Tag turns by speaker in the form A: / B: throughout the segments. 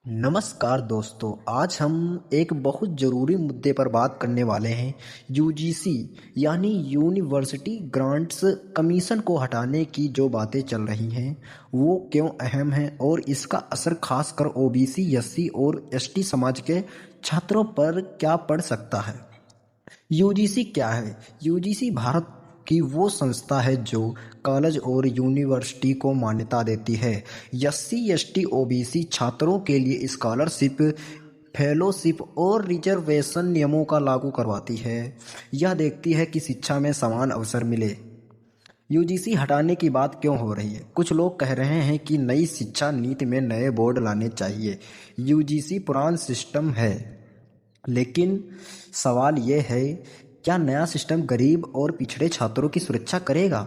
A: नमस्कार दोस्तों, आज हम एक बहुत ज़रूरी मुद्दे पर बात करने वाले हैं। यूजीसी यानी यूनिवर्सिटी ग्रांट्स कमीशन को हटाने की जो बातें चल रही हैं वो क्यों अहम है और इसका असर खासकर ओबीसी, एससी और एसटी समाज के छात्रों पर क्या पड़ सकता है। यूजीसी क्या है? यूजीसी भारत की वो संस्था है जो कॉलेज और यूनिवर्सिटी को मान्यता देती है। एससी एसटी ओबीसी छात्रों के लिए स्कॉलरशिप, फेलोशिप और रिजर्वेशन नियमों का लागू करवाती है। यह देखती है कि शिक्षा में समान अवसर मिले। यूजीसी हटाने की बात क्यों हो रही है? कुछ लोग कह रहे हैं कि नई शिक्षा नीति में नए बोर्ड लाने चाहिए। यूजीसी पुराना सिस्टम है, लेकिन सवाल ये है, क्या नया सिस्टम गरीब और पिछड़े छात्रों की सुरक्षा करेगा?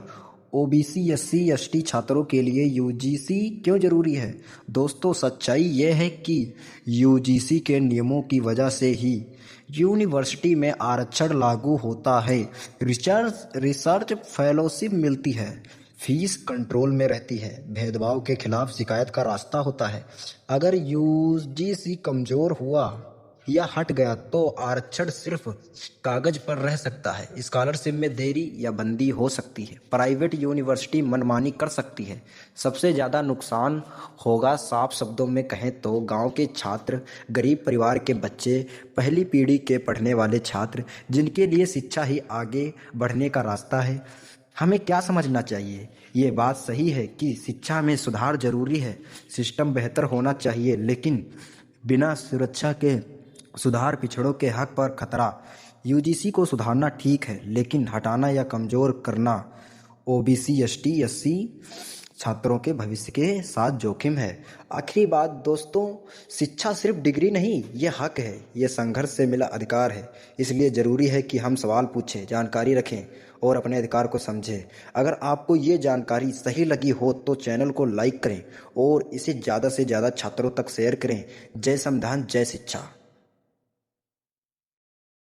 A: ओबीसी, एससी, एसटी छात्रों के लिए यूजीसी क्यों जरूरी है? दोस्तों, सच्चाई ये है कि यूजीसी के नियमों की वजह से ही यूनिवर्सिटी में आरक्षण लागू होता है, रिसर्च फेलोशिप मिलती है, फीस कंट्रोल में रहती है, भेदभाव के खिलाफ शिकायत का रास्ता होता है। अगर यूजीसी कमजोर हुआ या हट गया तो आरक्षण सिर्फ कागज पर रह सकता है, स्कॉलरशिप में देरी या बंदी हो सकती है, प्राइवेट यूनिवर्सिटी मनमानी कर सकती है। सबसे ज़्यादा नुकसान होगा, साफ शब्दों में कहें तो गांव के छात्र, गरीब परिवार के बच्चे, पहली पीढ़ी के पढ़ने वाले छात्र, जिनके लिए शिक्षा ही आगे बढ़ने का रास्ता है। हमें क्या समझना चाहिए? ये बात सही है कि शिक्षा में सुधार जरूरी है, सिस्टम बेहतर होना चाहिए, लेकिन बिना सुरक्षा के सुधार पिछड़ों के हक पर खतरा। यूजीसी को सुधारना ठीक है, लेकिन हटाना या कमज़ोर करना ओबीसी, एसटी, एससी छात्रों के भविष्य के साथ जोखिम है। आखिरी बात दोस्तों, शिक्षा सिर्फ डिग्री नहीं, ये हक है, ये संघर्ष से मिला अधिकार है। इसलिए ज़रूरी है कि हम सवाल पूछें, जानकारी रखें और अपने अधिकार को समझें। अगर आपको ये जानकारी सही लगी हो तो चैनल को लाइक करें और इसे ज़्यादा से ज़्यादा छात्रों तक शेयर करें। जय संविधान, जय शिक्षा।